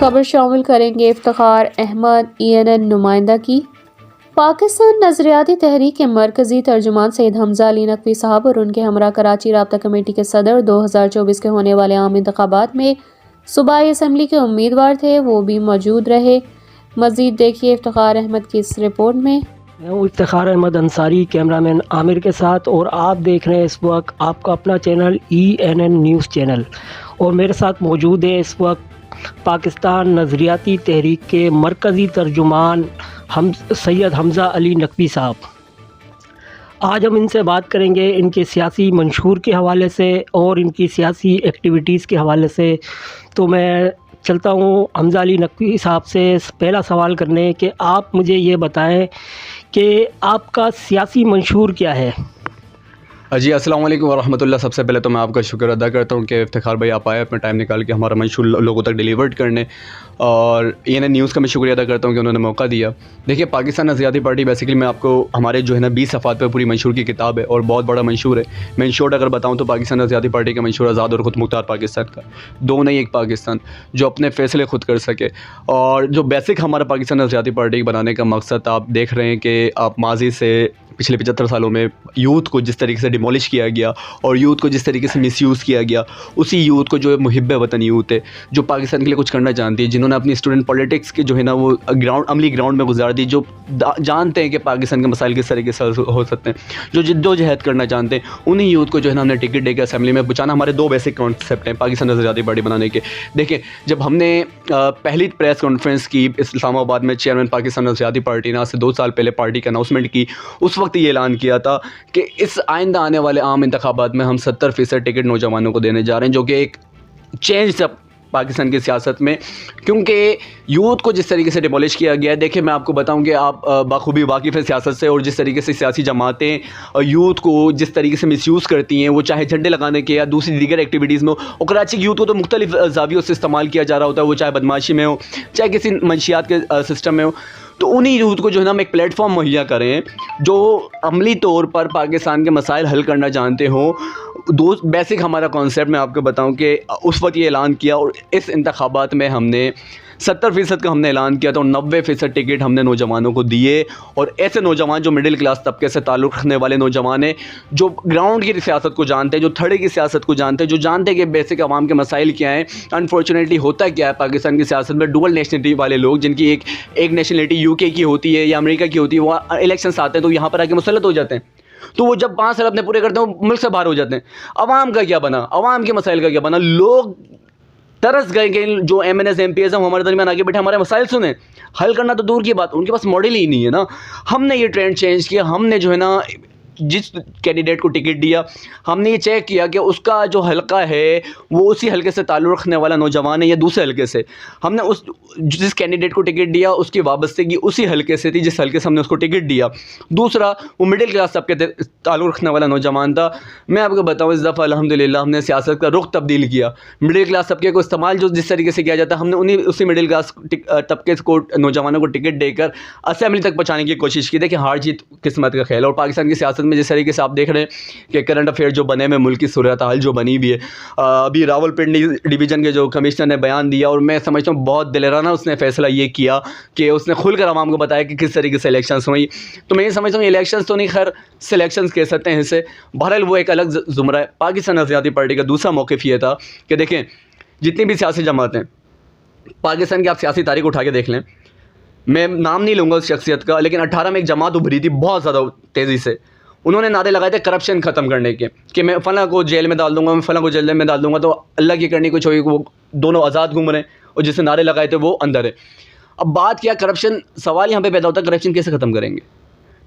खबर शामिल करेंगे इफ्तिखार अहमद ENN नुमाइंदा की। पाकिस्तान नज़रियाती तहरीक के मरकज़ी तर्जुमान सैयद हमजा अली नकवी साहब और उनके हमरा कराची राब्ता कमेटी के सदर 2024 के होने वाले आम इंतखाबात में सूबाई असम्बली के उम्मीदवार थे, वो भी मौजूद रहे। मज़ीद देखिए इफ्तिखार अहमद की इस रिपोर्ट में। मैं हूँ इफ्तिखार अहमद अंसारी, कैमरामैन आमिर के साथ, और आप देख रहे हैं इस वक्त आपका अपना चैनल ENN न्यूज़ चैनल। और मेरे साथ मौजूद है इस वक्त पाकिस्तान नज़रियाती तहरीक के मरकज़ी तर्जुमान सैयद हमजा अली नकवी साहब। आज हम इनसे बात करेंगे इनके सियासी मंशूर के हवाले से और इनकी सियासी एक्टिविटीज़ के हवाले से। तो मैं चलता हूँ हमजा अली नकवी साहब से पहला सवाल करने कि आप मुझे ये बताएं कि आपका सियासी मंशूर क्या है। जी अस्सलाम वालेकुम वरहमतुल्लाह। सबसे पहले तो मैं आपका शुक्र अदा करता हूँ कि इफ्तिखार भाई आप आए अपना टाइम निकाल के हमारा मंशूर लोगों तक डिलीवर्ड करने, और ENN न्यूज़ का मैं शुक्रिया अदा करता हूँ कि उन्होंने मौका दिया। देखिए, पाकिस्तान नज़रियाती पार्टी बेसिकली मैं आपको हमारे जो है ना 20 सफ़ात पर पूरी मंशूर की किताब है और बहुत बड़ा मंशूर है। मैं इन शॉर्ट अगर बताऊँ तो पाकिस्तान नज़रियाती पार्टी का मंशूर आज़ाद और ख़ुद मुख्तार पाकिस्तान का, दो नहीं एक पाकिस्तान, जो अपने फ़ैसले खुद कर सके। और जो बेसिक हमारा पाकिस्तान नज़रियाती पार्टी बनाने का मकसद आप देख रहे हैं कि आप माजी से पिछले 75 सालों में यूथ को जिस तरीके से डिमोलिश किया गया और यूथ को जिस तरीके से मिसयूज़ किया गया, उसी यूथ को जो मुहिब्ब वतन यूथ है, जो पाकिस्तान के लिए कुछ करना जानती है, जिन्होंने अपनी स्टूडेंट पॉलिटिक्स के जो है ना वो अमली ग्राउंड में गुजार दी, जो जानते हैं कि पाकिस्तान के मसाइल किस तरीके से हो सकते हैं, जो जिद्दोजहद करना जानते हैं, उन्हीं यूथ को जो है ना हमने टिकट देकर असेंबली में पहुँचाना। हमारे दो बेसिक कॉन्सेप्ट हैं पाकिस्तान नज़रियाती पार्टी बनाने के। देखें, जब हमने पहली प्रेस कॉन्फ्रेंस की इस्लामाबाद में चेयरमैन पाकिस्तान नज़रियाती पार्टी ने आज से 2 साल पहले पार्टी का अनाउंसमेंट की, उस वक्त ये ऐलान किया था कि इस आइंदा आने वाले आम इंतखाबात में हम 70% टिकट नौजवानों को देने जा रहे हैं, जो कि एक चेंज था पाकिस्तान की सियासत में, क्योंकि यूथ को जिस तरीके से डिमोलिश किया गया है। देखिए, मैं आपको बताऊं कि आप बाखूबी वाकिफ़ है सियासत से, और जिस तरीके से सियासी जमातें यूथ को जिस तरीके से मिसयूज़ करती हैं, वो चाहे झंडे लगाने के या दूसरी दीगर एक्टिविटीज़ में हो, और कराची की यूथ को तो मुख्तलिफ जावियों से इस्तेमाल किया जा रहा होता है, वो चाहे बदमाशी में हो, चाहे किसी मंशियात के सिस्टम में हो। तो उन्हीं यूथ को जो है ना हम एक प्लेटफॉर्म मुहैया करें जो अमली तौर पर पाकिस्तान के मसाइल हल करना जानते हों। दो बेसिक हमारा कॉन्सेप्ट मैं आपको बताऊं कि उस वक्त ये ऐलान किया, और इस इंतखाबात में हमने 70% का हमने ऐलान किया था, और 90% टिकट हमने नौजवानों को दिए। और ऐसे नौजवान जो मिडिल क्लास तबके से ताल्लुक़ रखने वाले नौजवान हैं, जो ग्राउंड की सियासत को जानते हैं, जो थड़े की सियासत को जानते हैं, जो जानते हैं कि बेसिक आवाम के मसाइल क्या हैं। अनफॉर्चुनेटली होता क्या है पाकिस्तान की सियासत में, डुअल नेशनलिटी वाले लोग, जिनकी एक नेशनलिटी UK की होती है या अमेरिका की होती है, वो इलेक्शन आते हैं तो यहाँ पर आके मुसल्लत हो जाते हैं। तो वो जब 5 साल अपने पूरे करते हैं वो मुल्क से बाहर हो जाते हैं। अवाम का क्या बना, अवाम के मसाइल का क्या बना? लोग तरस गए कि जो MNS MPs हम हमारे दरमियान आगे बैठे हमारे मसाइल सुने, हल करना तो दूर की बात, उनके पास मॉडल ही नहीं है ना। हमने ये ट्रेंड चेंज किया, हमने जो है ना जिस कैंडिडेट को टिकट दिया, हमने ये चेक किया कि उसका जो हलका है वो उसी हलके से ताल्लुक़ रखने वाला नौजवान है या दूसरे हलके से। हमने उस जिस कैंडिडेट को टिकट दिया उसकी वाबस्तगी उसी हलके से थी जिस हलके से हमने उसको टिकट दिया। दूसरा, वो मिडिल क्लास तबके ताल्लुक़ रखने वाला नौजवान था। मैं आपको बताऊँ, इस दफ़ा अल्हम्दुलिल्लाह हमने सियासत का रुख तब्दील किया। मिडिल क्लास तबके को इस्तेमाल जो जिस तरीके से किया जाता है, हमने उसी मिडिल क्लास तबके को नौजवानों को टिकट देकर असेंबली तक पहुँचाने की कोशिश की। देखिए, हार जीत किस्मत का खेल। और पाकिस्तान की सियासत में जिस तरीके से आप देख रहे हैं कि करंट अफेयर जो बने में मुल्क की सूरत हाल जो बनी भी है, अभी रावलपिंडी डिवीज़न के जो कमिश्नर ने बयान दिया, और मैं समझता हूँ बहुत दिलेराना उसने फ़ैसला ये किया कि उसने खुलकर आवाम को बताया कि किस तरीके से इलेक्शंस हुई। तो मैं ये समझता हूँ इलेक्शंस तो नहीं, खैर सिलेक्शंस कह सकते हैं इसे। बहरहाल वो एक अलग ज़ुमरा है। पाकिस्तान नज़रियाती पार्टी का दूसरा मौक़िफ़ ये था कि देखें, जितनी भी सियासी जमातें पाकिस्तान की आप सियासी तारीख उठा के देख लें, मैं नाम नहीं लूँगा उस शख्सियत का, लेकिन 18 में एक जमात उभरी थी बहुत ज़्यादा तेज़ी से। उन्होंने नारे लगाए थे करप्शन ख़त्म करने के, कि मैं फ़लाँ को जेल में डाल दूँगा, मैं फ़लाँ को जेल में डाल दूँगा। तो अल्लाह की करनी कुछ होगी, वो दोनों आज़ाद घूम रहे हैं, और जिससे नारे लगाए थे वो अंदर है। अब बात क्या, करप्शन, सवाल यहाँ पे पैदा होता है करप्शन कैसे ख़त्म करेंगे?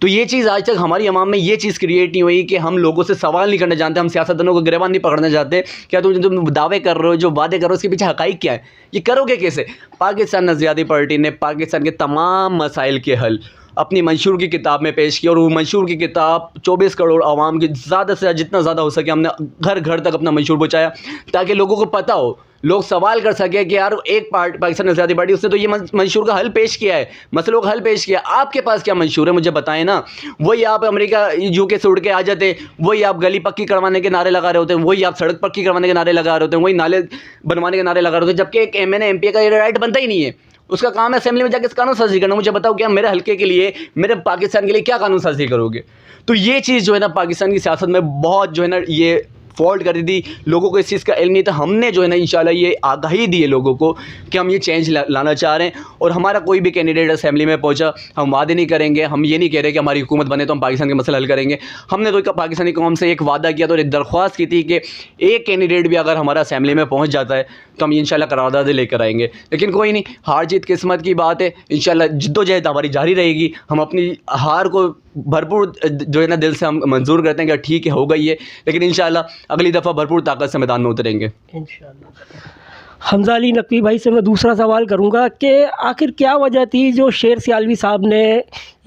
तो ये चीज़ आज तक हमारी अवाम में ये चीज़ क्रिएट नहीं हुई कि हम लोगों से सवाल नहीं करना जानते, हम सियासतदानों को गिरबान नहीं पकड़ना चाहते। क्या तुम दावे कर रहे हो, जो वादे कर रहे हो उसके पीछे हक़ाइक़ क्या है, ये करोगे कैसे? पाकिस्तान नज़रियाती पार्टी ने पाकिस्तान के तमाम मसाइल के हल अपनी मंशूर की किताब में पेश किया, और वो मंशूर की किताब 24 करोड़ आवाम की ज़्यादा से जितना ज़्यादा हो सके हमने घर घर तक अपना मंशूर पहुँचाया, ताकि लोगों को पता हो, लोग सवाल कर सके कि यार एक पाकिस्तान नज़रियाती पार्टी उसने तो ये मंशूर का हल पेश किया है, मसलों का हल पेश किया, आपके पास क्या मंशूर है मुझे बताएं ना। वही आप अमेरिका यूके से उड़ के आ जाते, वही आप गली पक्की करवाने के नारे लगा रहे होते हैं, वही आप सड़क पक्की करवाने के नारे लगा रहे होते हैं, वही नाले बनवाने के नारे लगा रहे होते हैं, जबकि एक MNA MP का ये राइट बनता ही नहीं है। उसका काम है असेंबली में जाकर इस कानून साजी करना। मुझे बताओ क्या मेरे हल्के के लिए, मेरे पाकिस्तान के लिए क्या कानून साजी करोगे? तो ये चीज़ जो है ना पाकिस्तान की सियासत में बहुत जो है ना ये फॉल्ट कर दी थी, लोगों को इस चीज़ का इल्म नहीं था। हमने जो है ना इंशाल्लाह ये आगाही दी है लोगों को कि हम ये चेंज लाना चाह रहे हैं, और हमारा कोई भी कैंडिडेट असेंबली में पहुंचा, हम वादे नहीं करेंगे, हम ये नहीं कह रहे कि हमारी हुकूमत बने तो हम पाकिस्तान के मसले हल करेंगे। हमने तो पाकिस्तानी कौम से एक वादा किया तो एक दरख्वास्त की थी कि एक कैंडिडेट भी अगर हमारा असेंबली में पहुँच जाता है तो हम इंशाल्लाह करारदाद लेकर आएंगे। लेकिन कोई नहीं, हार जीत किस्मत की बात है, इंशाल्लाह जिद्दोजहद हमारी जारी रहेगी। हम अपनी हार को भरपूर जो है ना दिल से हम मंजूर करते हैं कि ठीक है हो गई है, लेकिन इंशाल्लाह अगली दफ़ा भरपूर ताकत से मैदान में उतरेंगे इंशाअल्लाह। हमजा अली नकवी भाई से मैं दूसरा सवाल करूंगा कि आखिर क्या वजह थी जो शेर सियालवी साहब ने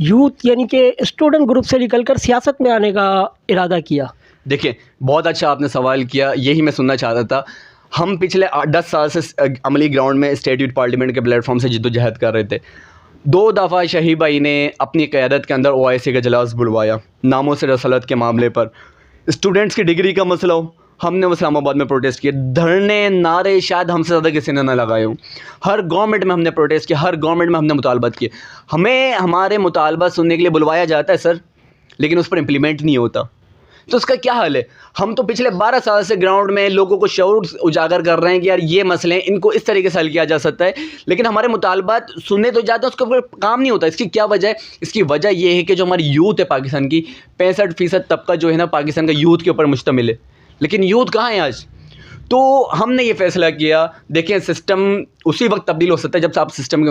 यूथ यानी कि स्टूडेंट ग्रुप से निकलकर सियासत में आने का इरादा किया? देखिए बहुत अच्छा आपने सवाल किया, यही मैं सुनना चाहता था। हम पिछले 10 साल से अमली ग्राउंड में स्टेट यूथ पार्लियामेंट के प्लेटफॉर्म से जिद्दोजहद कर रहे थे। 2 दफ़ा शहीद भाई ने अपनी क़यादत के अंदर OIC का इजलास बुलवाया नामों से रसलत के मामले पर। स्टूडेंट्स की डिग्री का मसला हो, हमने इस्लामाबाद में प्रोटेस्ट किए, धरने नारे शायद हमसे ज़्यादा किसी ने ना लगाए हों। हर गवर्नमेंट में हमने प्रोटेस्ट किया, हर गवर्नमेंट में हमने मुतालबात किए। हमें हमारे मुतालबा सुनने के लिए बुलवाया जाता है सर, लेकिन उस पर इम्प्लीमेंट नहीं होता। तो उसका क्या हल है? हम तो पिछले 12 साल से ग्राउंड में लोगों को शऊर उजागर कर रहे हैं कि यार ये मसले हैं, इनको इस तरीके से हल किया जा सकता है, लेकिन हमारे मुतालबात सुनने तो जाते हैं, उसके ऊपर काम नहीं होता। इसकी क्या वजह है? इसकी वजह ये है कि जो हमारी यूथ है पाकिस्तान की, 65% तबका जो है ना पाकिस्तान का यूथ के ऊपर मुश्तमिल है, लेकिन यूथ कहाँ है आज? तो हमने ये फ़ैसला किया, देखें सिस्टम उसी वक्त तब्दील हो सकता है जब आप सिस्टम के